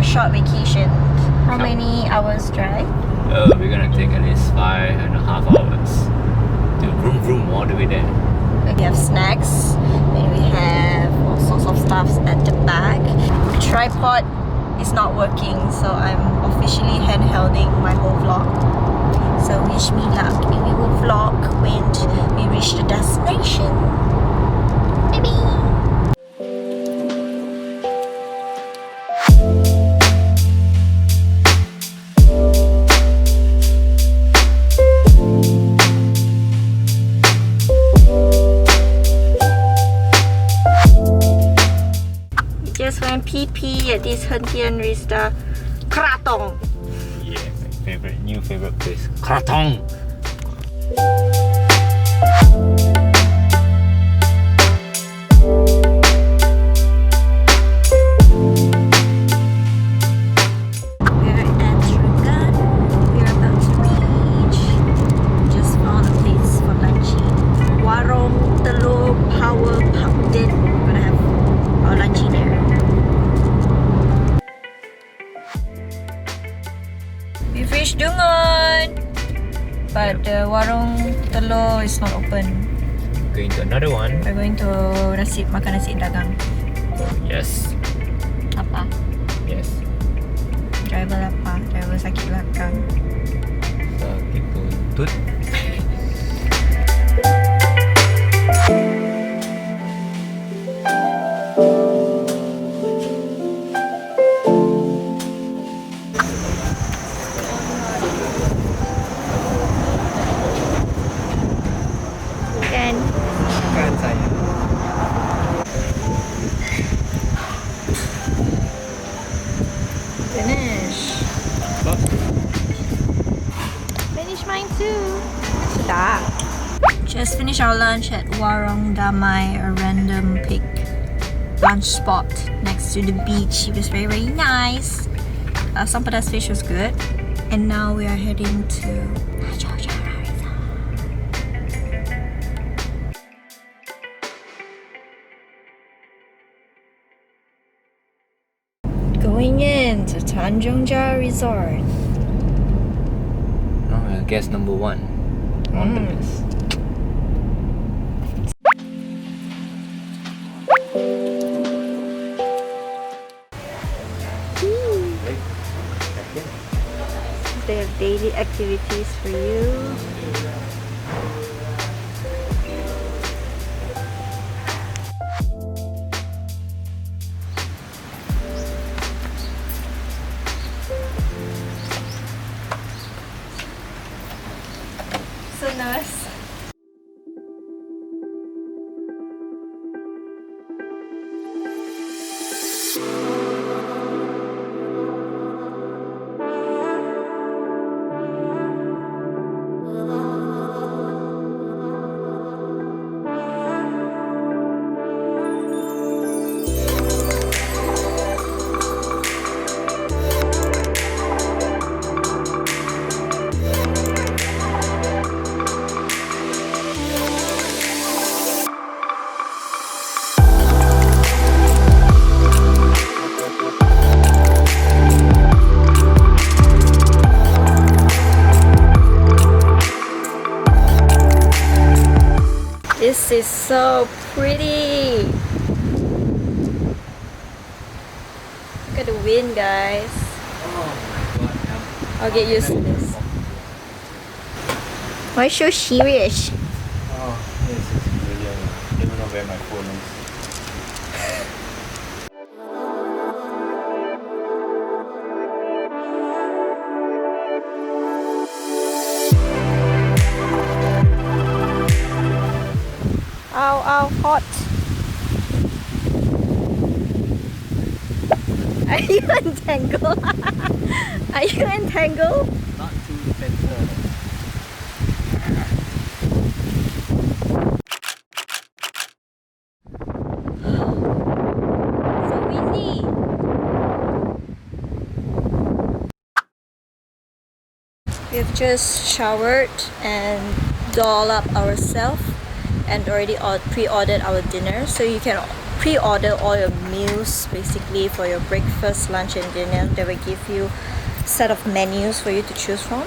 short vacation. How many hours drive? We're gonna take at least 5.5 hours to vroom vroom all the way there. We have snacks and we have all sorts of stuffs at the back. The tripod is not working, so I'm officially handholding my whole vlog. So wish me luck and we will vlog when we reach the destination. Maybe. Just went pee at this Hentian Rista Kratong. Yeah, my new favorite place, Kratong. We're at Terengganu. We're about to reach. Just found a place for lunchy. Warung Telur Power Pumpkin. We're gonna have our lunchy there. We've reached Dungun, but the warung telur is not open. Going to another one. We're going to makan nasi dagang. Yes. Apa? Yes. Driver lapar. Driver sakit belakang. Sakit buntut. Kan saya. Finish. Finish mine too. Sudah. Just finished our lunch at Warung Damai, a random pig lunch spot next to the beach. It was very, very nice. Some pedas fish was good. And now we are heading to Tanjong, Jara. Going in to Tanjong Jara Resort. Oh, guess number 1 on the list. They have daily activities for you. So nice. This is so pretty. Look at the wind, guys. Oh my god. I'll get used to this. Why so serious? Oh, this is brilliant. I don't know where my phone is. Ow, ow, hot. Are you entangled? Are you entangled? Not too tender. So windy. We've just showered and doll up ourselves and already pre-ordered our dinner, so you can pre-order all your meals basically for your breakfast, lunch and dinner. They will give you a set of menus for you to choose from.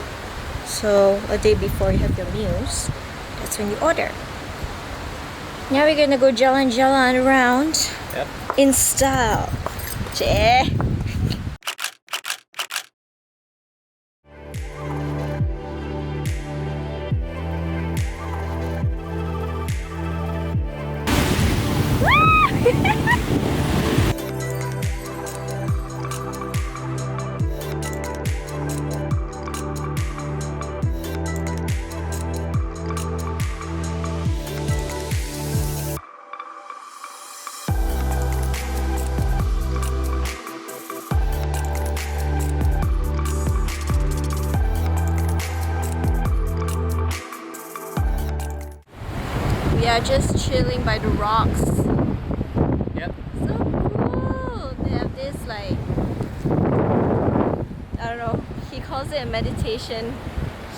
So a day before you have your meals, that's when you order. Now we're gonna go jalan-jalan around in style. Ceh. We are just chilling by the rocks. Yep. So cool! They have this like, I don't know, he calls it a meditation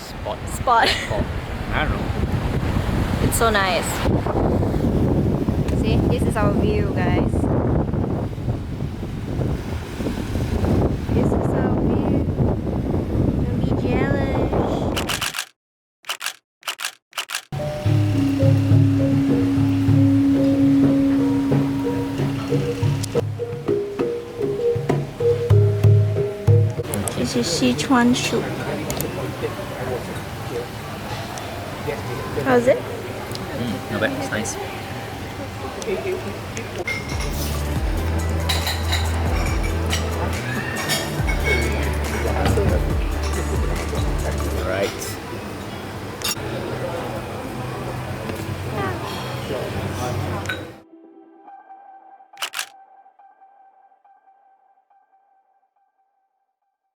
spot. I don't know. It's so nice. See, this is our view, guys. This is our view. Don't be jealous. This is Sichuan soup. How's it? Not bad, it's nice. Alright.